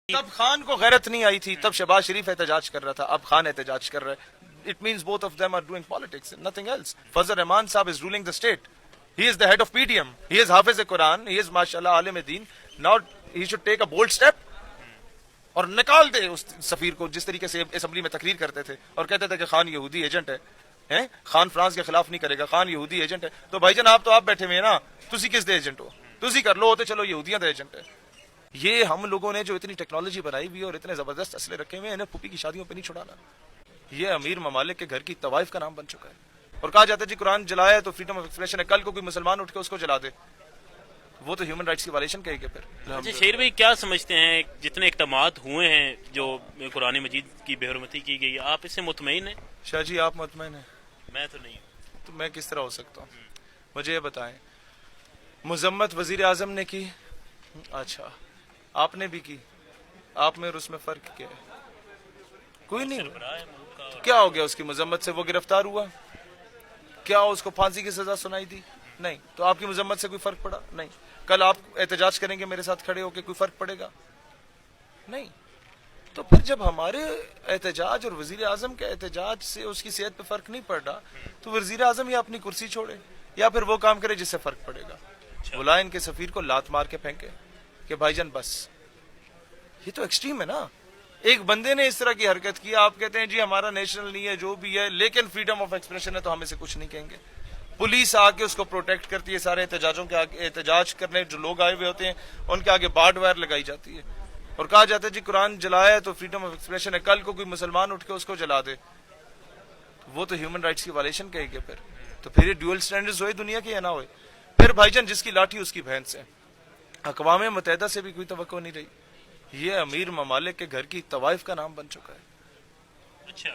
تب خان کو غیرت نہیں آئی تھی، تب شہباز شریف احتجاج کر رہا تھا، اب خان احتجاج کر رہا ہے. It means both of them are doing politics, nothing else. Fazl Rahman Sahib is ruling the state. He is the head of P D M. He is حافظ قرآن. ہی از ماشاء اللہ عالم دین. Now he should take a bold step اور نکال دے اس سفیر کو جس طریقے سے اسمبلی میں تقریر کرتے تھے اور کہتے تھے کہ خان یہودی ایجنٹ ہے. خان فرانس کے خلاف نہیں کرے گا، خان یہودی ایجنٹ ہے. تو بھائی جان آپ بیٹھے ہوئے ہیں نا، تسی کس دے ایجنٹ ہو؟ تسی کر لو ہوتے چلو یہودیاں دے ایجنٹ ہے. یہ ہم لوگوں نے جو اتنی ٹیکنالوجی بنائی ہوئی اور اتنے زبردست اسلحے رکھے ہوئے ہیں، انہیں پھوپھی کی شادیوں پہ نہیں چھڑانا. یہ امیر ممالک کے گھر کی طوائف کا نام بن چکا ہے. اور کہا جاتا ہے جی قرآن جلایا تو فریڈم آف ایکسپریشن ہے، کل کو کوئی مسلمان اٹھ کے اس کو جلا دے وہ تو ہیومن رائٹس کی وائلیشن کہے گا. پھر اچھا شیر بھائی کیا سمجھتے ہیں جتنے اقدامات ہوئے ہیں جو قرآن مجید کی بے حرمتی کی گئی، آپ اس سے مطمئن ہیں؟ شاہ جی آپ مطمئن ہیں؟ میں تو نہیں ہوں. تو میں کس طرح ہو سکتا ہوں؟ مجھے یہ بتائیں، مذمت وزیر اعظم نے کی، اچھا آپ نے بھی کی، آپ میں اور اس میں فرق کیا ہے؟ کوئی نہیں. کیا ہو گیا اس کی مذمت سے؟ وہ گرفتار ہوا، کیا اس کو پھانسی کی سزا سنائی دی؟ نہیں. تو آپ کی مذمت سے کوئی فرق پڑا؟ نہیں. کل آپ احتجاج کریں گے میرے ساتھ کھڑے ہو کے، کوئی فرق پڑے گا؟ نہیں. تو پھر جب ہمارے احتجاج اور وزیر اعظم کے احتجاج سے اس کی صحت پہ فرق نہیں پڑ رہا تو وزیر اعظم یا اپنی کرسی چھوڑے یا پھر وہ کام کرے جس سے فرق پڑے گا. بلائے ان کے سفیر کو لات مار کے پھینکے کہ بھائی جان بس. یہ تو ایکسٹریم ہے نا. ایک بندے نے اس طرح کی حرکت کی، آپ کہتے ہیں جی ہمارا نیشنل نہیں ہے جو بھی ہے لیکن فریڈم آف ایکسپریشن ہے تو ہم اسے کچھ نہیں کہیں گے. پولیس آ کے اس کو پروٹیکٹ کرتی ہے، سارے احتجاجوں کے آگے احتجاج کرنے جو لوگ آئے ہوئے ہوتے ہیں ان کے آگے بارڈ وائر لگائی جاتی ہے اور کہا جاتا ہے جی قرآن جلایا تو فریڈم آف ایکسپریشن ہے، کل کو کوئی مسلمان اٹھ کے اس کو جلا دے وہ تو ہیومن رائٹس کی وائلیشن کہے گا. پھر تو پھر یہ ڈیول سٹینڈرڈز ہوئے دنیا کے یا نہ ہوئے؟ پھر بھائی جان جس کی لاٹھی اس کی بہن سے. اقوام متحدہ سے بھی کوئی توقع نہیں رہی. یہ امیر ممالک کے گھر کی طوائف کا نام بن چکا ہے. اچھا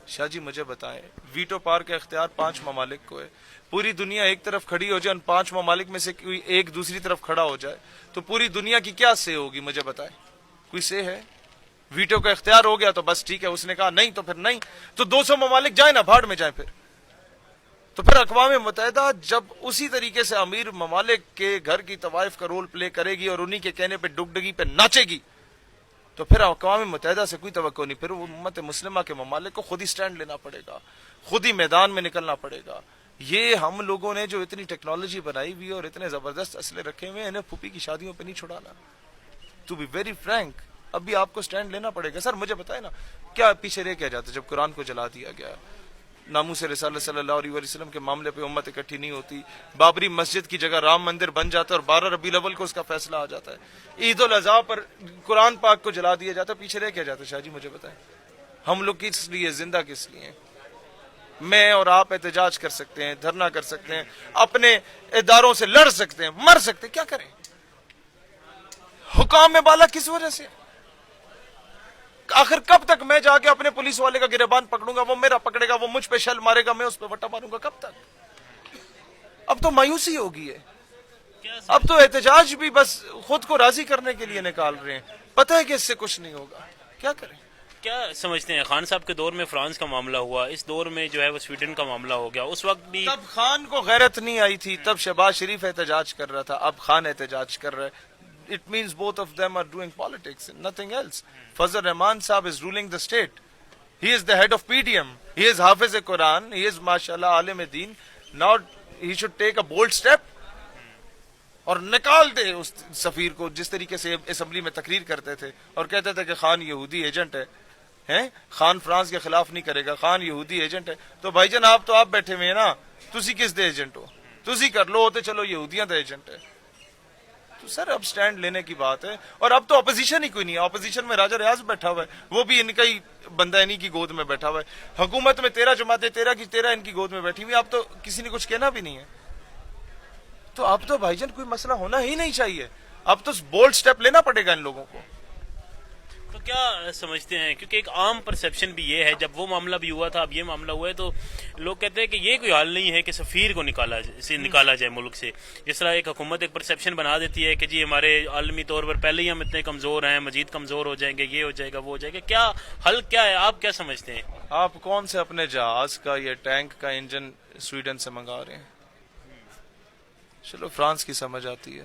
شاہ جی مجھے بتائیں، ویٹو پاور کا اختیار 5 ممالک کو ہے. پوری دنیا ایک طرف کھڑی ہو جائے، ان 5 ممالک میں سے کوئی ایک دوسری طرف کھڑا ہو جائے تو پوری دنیا کی کیا سے ہوگی؟ مجھے بتائیں، کوئی سے ہے؟ ویٹو کا اختیار ہو گیا تو بس ٹھیک ہے، اس نے کہا نہیں تو پھر نہیں، تو 200 ممالک جائیں نا، بھاڑ میں جائیں. پھر تو پھر اقوام متحدہ جب اسی طریقے سے امیر ممالک کے گھر کی طوائف کا رول پلے کرے گی اور انہی کے کہنے پہ ڈگڈگی پہ ناچے گی تو پھر اقوام متحدہ سے کوئی توقع نہیں. پھر امت مسلمہ کے ممالک کو خود ہی سٹینڈ لینا پڑے گا، خود ہی میدان میں نکلنا پڑے گا. یہ ہم لوگوں نے جو اتنی ٹیکنالوجی بنائی ہوئی اور اتنے زبردست اسلحے رکھے ہوئے ہیں، انہیں پھوپھی کی شادیوں پہ نہیں چھڑانا. ٹو بی ویری فرینک اب بھی آپ کو سٹینڈ لینا پڑے گا. سر مجھے بتائیں نا، کیا پیچھے رہ کیا جاتا جب قرآن کو جلا دیا گیا؟ ناموس رسالت صلی اللہ علیہ وسلم کے معاملے پہ امت اکٹھی نہیں ہوتی، بابری مسجد کی جگہ رام مندر بن جاتا ہے اور 12 ربیع الاول کو اس کا فیصلہ آ جاتا ہے. عید الاضحیٰ پر قرآن پاک کو جلا دیا جاتا ہے، پیچھے رہ کیا جاتا ہے؟ شاہ جی مجھے بتائیں، ہم لوگ کس لیے زندہ کس لیے ہیں؟ میں اور آپ احتجاج کر سکتے ہیں، دھرنا کر سکتے ہیں، اپنے اداروں سے لڑ سکتے ہیں، مر سکتے ہیں، کیا کریں؟ حکام میں بالا کس وجہ سے؟ آخر کب تک میں جا کے اپنے پولیس والے کا گریبان پکڑوں گا، وہ میرا پکڑے گا، وہ مجھ پہ شل مارے گا، میں اس پہ وٹا ماروں گا؟ کب تک؟ اب تو مایوسی ہوگی ہے. اب تو احتجاج بھی بس خود کو راضی کرنے کے لیے نکال رہے ہیں، پتہ ہے کہ اس سے کچھ نہیں ہوگا. کیا کریں؟ کیا سمجھتے ہیں خان صاحب کے دور میں فرانس کا معاملہ ہوا، اس دور میں جو ہے وہ سویڈن کا معاملہ ہو گیا، اس وقت بھی تب خان کو غیرت نہیں آئی تھی، تب شہباز شریف احتجاج کر رہا تھا، اب خان احتجاج کر رہا ہے. It means both of them are doing politics, nothing else. Fazl Rahman Sahab is ruling the state. He is the head of PDM. He is Hafiz Quran. He is mashallah alim deen. Now he should take a bold step اور نکال دے اس سفیر کو جس طریقے سے assembly میں تقریر کرتے تھے اور کہتے تھے کہ خان یہودی ایجنٹ ہے. خان فرانس کے خلاف نہیں کرے گا، خان یہودی ایجنٹ ہے. تو بھائی جان آپ بیٹھے ہوئے ہیں نا، تسی کس دے ایجنٹ ہو؟ تسی کر لو ہوتے چلو یہودیاں دے ایجنٹ ہے. تو سر اب سٹینڈ لینے کی بات ہے. اور اب تو اپوزیشن ہی کوئی نہیں ہے. اپوزیشن میں راجہ ریاض بیٹھا ہوا ہے، وہ بھی ان کا ہی بندہ انہی کی گود میں بیٹھا ہوا ہے. حکومت میں 13 جماعتیں 13 ان کی گود میں بیٹھی ہوئی. اب تو کسی نے کچھ کہنا بھی نہیں ہے. تو اب تو بھائی جان کوئی مسئلہ ہونا ہی نہیں چاہیے. اب تو بولڈ سٹیپ لینا پڑے گا ان لوگوں کو. تو کیا سمجھتے ہیں، کیونکہ ایک عام پرسیپشن بھی یہ ہے، جب وہ معاملہ بھی ہوا تھا اب یہ معاملہ ہوا ہے تو لوگ کہتے ہیں کہ یہ کوئی حال نہیں ہے کہ سفیر کو نکالا جائے ملک سے. جس طرح ایک حکومت ایک پرسیپشن بنا دیتی ہے کہ جی ہمارے عالمی طور پر پہلے ہی ہم اتنے کمزور ہیں، مزید کمزور ہو جائیں گے، یہ ہو جائے گا وہ ہو جائے گا. کیا حل کیا ہے، آپ کیا سمجھتے ہیں؟ آپ کون سے اپنے جہاز کا یا ٹینک کا انجن سویڈن سے منگا رہے ہیں؟ چلو فرانس کی سمجھ آتی ہے،